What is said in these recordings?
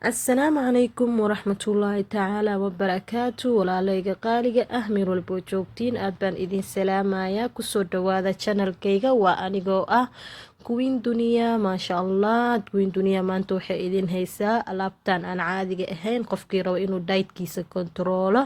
السلام عليكم ورحمة الله تعالى وبركاته walaalayga qaaliga ah meel walbo joogtiin aad baan idin salaamayaa kusoo dhawaada channelkayga waa anigoo ah Queen Dunia maasha Allah Queen Dunia maanta waxay idin haysaa alaabtan aan caadiga ahayn qofkii rabo inuu dietkiisa kontrolo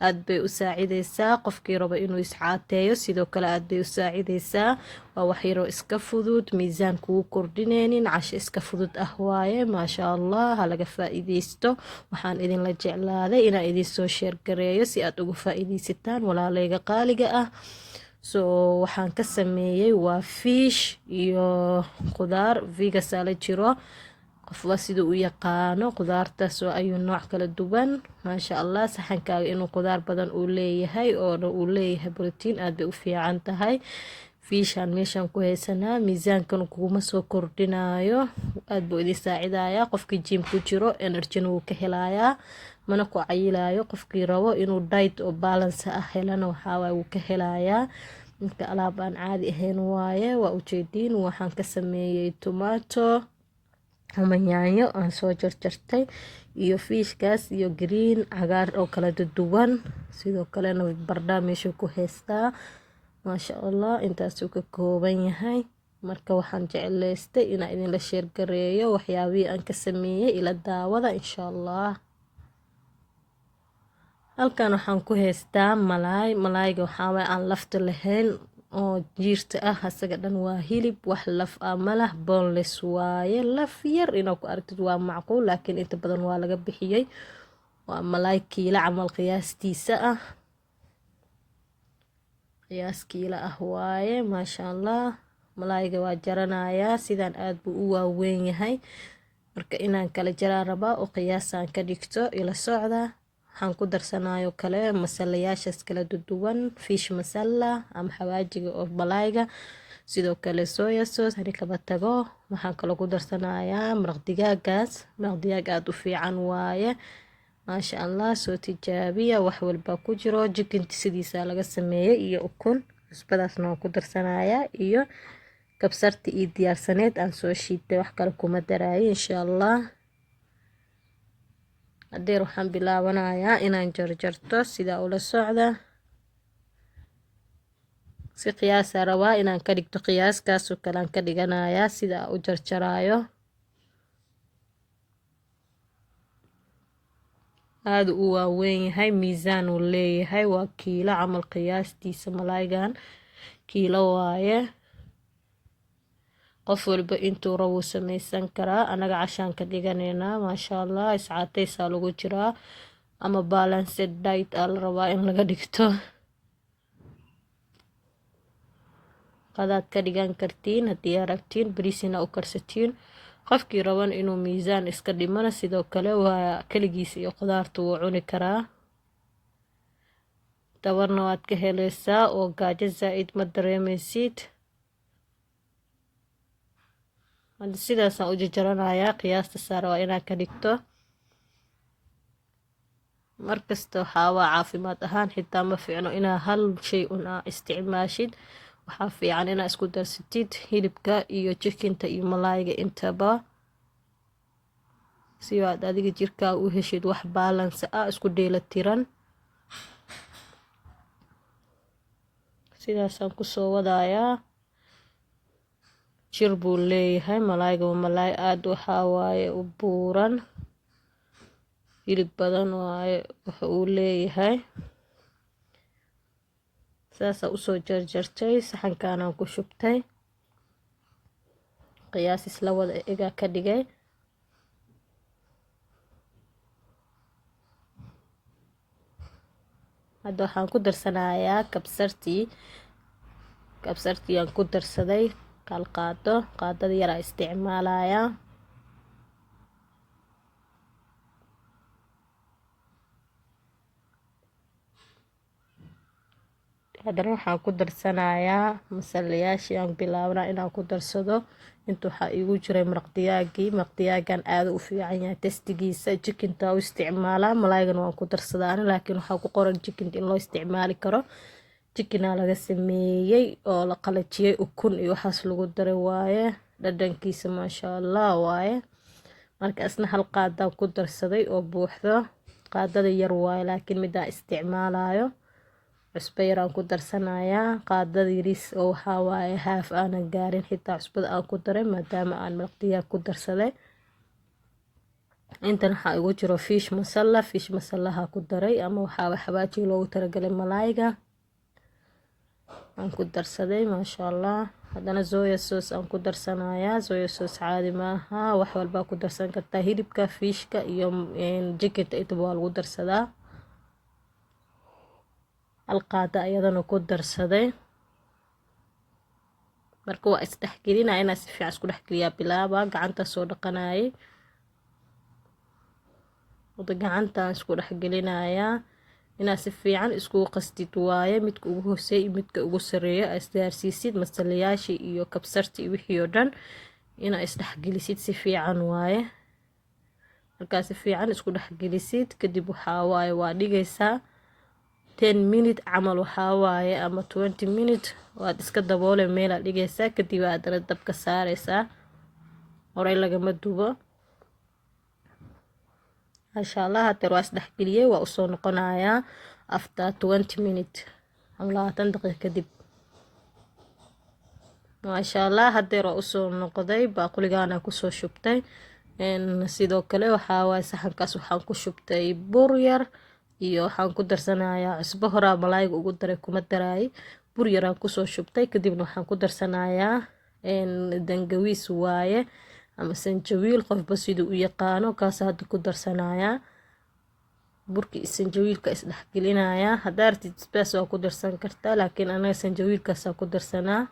aad bay u saacideysaa qofkii rabo inuu iscaateeyo sidoo kale aad bay u saacideysaa waa wax yar oo iska fudud miisaan kugu kordhineynin casho iska fudud ah waaye maasha Allah ha laga faa'iideysto waxaan idin la jeclaaday inaan idin soo share gareeyo si aad uga faa'iideysataan walaalayga qaaliga ah waxaan ka sameeyay waa fish iyo qudaar vegas la jiro qofba sidoo u yaqaano qudaartaas oo ayuu nooc kala duwan maasha Allah saxankaaga inuu qudaar badan uu leeyahay oo uu leeyahay protein aad bay u fiican tahay fiishan meeshan ku haysanaa miisaankan kuma soo kordhinayo aad buu idin saacidayaa qofkii gym ku jiro energy uu ka helayaa mana ku cayilayo qofkii rabo inuu diet oo balance ah helana waxa uu ka helayaa inta alaab aan caadi ahayn waaye waa ujeedin waxaan ka sameeyay tomato ama yaanyo aan soo jarjartay iyo fiishkaas iyo green cagaar oo kala duwan sidoo kale barda meesha ku haystaa maasha Allah intaas uu ka kooban yahay marka waxaan jecleystay inaan idin la share gareeyo waxyaabihii aan ka sameeyay ila daawada insha Allah halkan waxaan ku haystaa malaayga waxaa aan lafta lahayn oo jiirta ah asaga dhan waa hilib wax laf ah malah boneless waaye laf yar inaad ku aragtid waa macquul laakiin inta badan waa laga bixiyay waa malaay kiila camal qiyaastiisa ah qiyaas kiila ah waaye maasha Allah malaayga waa jaranayaa sidaan aad buu u waaweyn yahay marka inaan kala jaraa rabaa oo qiyaasaan ka dhigto ila socda waxaan ku darsanayo kale masalayaashaas kala duwan fish masala ama xawaajiga oo malaayga sidoo kale soya sauce hani kaba tago waxaan kale ku darsanayaa maraq digaagaas maraq digaag aad u fiican waaye maasha Allah soo tijaabiya wax walba ku jiro jikinta sidiisa laga sameeyay iyo ukun cusbadaasna waan ku darsanayaa iyo kabsarta iyo diyaarsaneed aan soo shiitay wax kale kuma daraayo insha Allah hadeer waxaan bilaabanayaa inaan jarjarto sida ula socda si qiyaas rabaa inaan ka dhigto qiyaaskaas oo kale aan ka dhiganayaa sida u jarjarayo aad u waaweyn yahay miisaan uu leeyahay waa kiilo camal qiyaastiisa malaaygan kiilo waaye qof walba intuu rabo samaysan karaa anaga cashaan ka dhiganeena maasha Allah iscaateysa lagu jiraa ama balanced diet la rabaa in laga dhigto qadaad ka dhigan kartiin haddii aragtiin bariisina u karsatiin qofkii raban inuu miisaan iska dhimana sidoo kale waa kaligiis iyo qudaartu wuu cuni karaa tabarna waad ka helaysaa oo gaajo zaid ma dareemaysid hadda sidaasaan u jarjaranayaa qiyaasta sare waa inaad ka dhigto markasta waxaa waa caafimaad ahaan xitaa ma fiicno inaa hal shay un isticmaashid waxaa fiican inaa isku darsatid hilibka iyo jikinta iyo malaayga intaba si aad adiga jirkaaga u heshid wax balance ah isku dheelatiran sidaasaan kusoo wadayaa jir buu leeyahay malaayga waa malaay aad waxaa waaye u buuran hilib badan waaye waxa uu leeyahay saasa usoo jarjartay saxankaanaan ku shubtay qiyaas isla wada ega ka dhigay hadda waxaan ku darsanayaa kabsartii aan ku darsaday qaadada yar aan isticmaalayaa haddana waxaan ku darsanayaa masalayaashii aan bilaabnaa inaan ku darsado inta waxaa iigu jiray maraq digaagan aad u fiican yahay testigiisa jikinta u isticmaalaa malaaygan waan ku darsadaa laakiin waxaa ku qoran jikinta in loo isticmaali karo jikina laga sameeyay oo la qalajiyay ukun iyo waxaas lagu daray waaye dhadhankiisa maasha Allah waaye marka isna hal qaada ku darsaday oo buuxdo. qaadada yar waaye laakiin midaan isticmaalayo. cusbo yaraan ku darsanayaa. qaadada yaris oo waxaa waaye haaf aanan gaarin xitaa cusbada aan ku daray maadaama aan maraq digaag ku darsaday. intan waxaa igu jiro fish masalaha ku daray ama waxaa xawaaji loogu talagalay malaayga aan ku darsaday. maasha Allah. haddana soya sauce aan ku darsanayaa. soya sauce caadi maaha, wax walba ku darsan kartaa. hilibka, fishka iyo jikita intaba waa lagu darsadaa. hal qaada ayadana ku darsaday. marka waa isdhexgelinaa inaa si fiican isku dhexgeliyaa bilaaba. gacanta soo dhaqanayay gacantaan isku dhexgelinayaa inaa si fiican isku qastid waaye. midka ugu hooseeya iyo midka ugu sareeya isgaarsiisid masalayaashii iyo kabsarti iyo wixii oo dhan inaa isdhexgelisid si fiican waaye. markaa si fiican isku dhexgelisid kadib waxaa waaye waa dhigaysaa 10 minute camal waxaa waaye ama 20 minute waad iska daboole meelaa dhigaysaa. kadib aadana dabka saaraysaa. horey lagama dubo. maasha Allah. hadeer waa isdhexgeliyey waa usoo noqonayaa after 20 minute ama 20 daqiiqo kadib. maasha Allah. hadeer waa usoo noqday. baaquligaana kusoo shubtay. sidoo kale waxaa waaye saxankaas waxaan ku shubtay bur yar iyo waxaan ku darsanayaa cusbo. horaa malaayga ugu daray kuma daraay. bur yaraan kusoo shubtay. kadibna waxaan ku darsanayaa dangawiis waaye ama sanjawiil qofba siduu u yaqaano kaas hadda ku darsanayaa. burki sanjawiilka isdhexgelinayaa. haddaa artid basbaas waa ku darsan kartaa laakiin anaga sanjawiilkaasa ku darsanaa.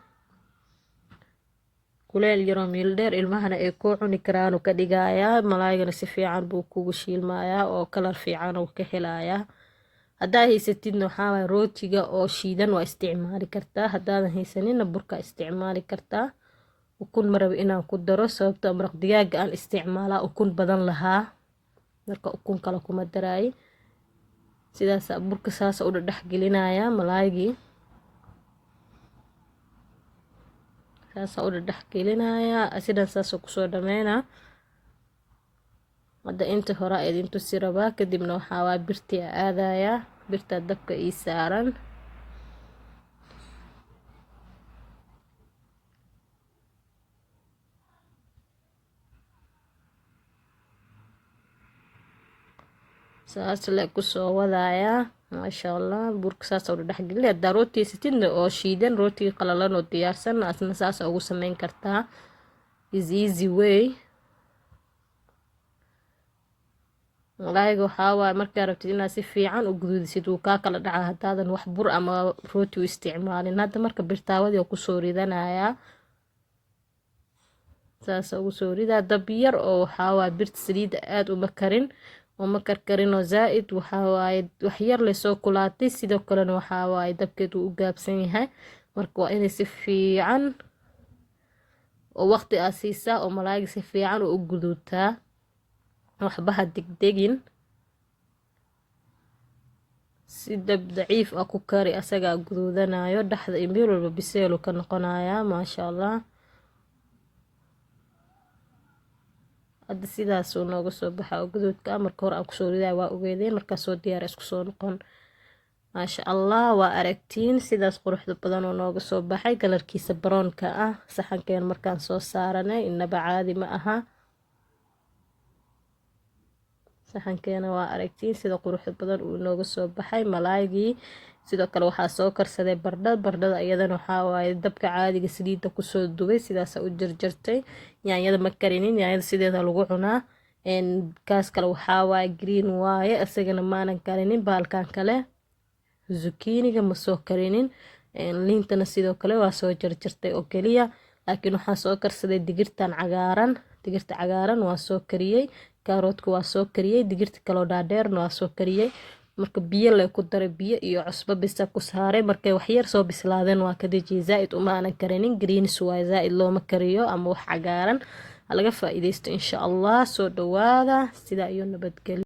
kuleel yaroo meel dheer ilmahana ay ku cuni karaan ka dhigayaa. malaygana si fiican buu kugu shiilmayaa oo kalar fiican uu ka helayaa. haddaa haysatidna waxaa waaye rootiga oo shiidan waa isticmaali kartaa. haddaadan haysanina burka isticmaali kartaa. ukun marabo inaan ku daro sababtoo maraq digaaga aan isticmaalaa ukun badan lahaa. marka ukun kale kuma daraay. sidaas burka saas u dhexgelinayaa malaygii. saas u dhexgelinayaa asidan saas kusoo dhameynaa. hadda inta hore idin tusi rabaa. kadibna waxaa waa birtii aadayaa. birta dabka ii saaran. saas le kusoo wadayaa. maasha Allah. burka saas u dhexgelin. haddaa rooti haysatidna oo shiidan rootiga qalalan oo diyaarsan asna saas ugu sameyn kartaa. is easy way. malaayga waxaa waaye markaa rabtid inaad si fiican u guduudisid wuu kaa kala dhacaa haddaadan wax bur ama rooti u isticmaalin. hadda marka birtaawadii oo kusoo ridanayaa. saas ugu soo ridaa dab yar oo waxaa waaye birta saliida aad uma karin oo ma karkarinoo zaa'id. waxaa waaye wax yar lasoo kulaatay. sidoo kalena waxaa waaye dabkeedu u gaabsan yahay. marka waa inay si fiican oo waqti aad siisaa oo malaayga si fiican u guduutaa. waxba ha degdegin. si dab daciif ah ku kari asagaa guduudanayo. dhexda iyo meel walba biseelu ka noqonayaa. maasha Allah. hadda sidaasuu nooga soo baxa oo guduudka marka hore aan kusoo ridaay waa ogeedeen. markaa soo diyaara isku soo noqon. maasha Allah. waa aragtiin sidaas quruxda badan oo nooga soo baxay kalarkiisa baroonka ah. saxankeen markaan soo saaranay inaba caadi ma aha. saxankeena waa aragtiin sida quruxda badan uu nooga soo baxay malaaygii. sidoo kale waxaa soo karsaday bardhada iyadana waxaa waaye dabka caadiga saliida kusoo dubay. sidaas u jarjartay. yaanyada ma karinin. yaanyada sideeda lagu cunaa. kaas kale waxaa waaye green waaye isagana maanan karinin. baalkan kale zukiiniga ma soo karinin. liintana sidoo kale waa soo jarjartay oo keliya. laakiin waxaa soo karsaday digirta cagaaran waa soo kariyey. kaaroodka waa soo kariyey. digirta kaloo dhaadheerna waa soo kariyey. marka biyo leh ku daray. biyo iyo cusbo bisa ku saaray. markay wax yar soo bislaadeen waa ka dejiyey. zaa'id uma aanan karinin. greens waaye zaa'id looma kariyo ama wax cagaaran. laga faa'iideysto insha Allah. soo dhawaada. sidaa iyo nabadgelyo.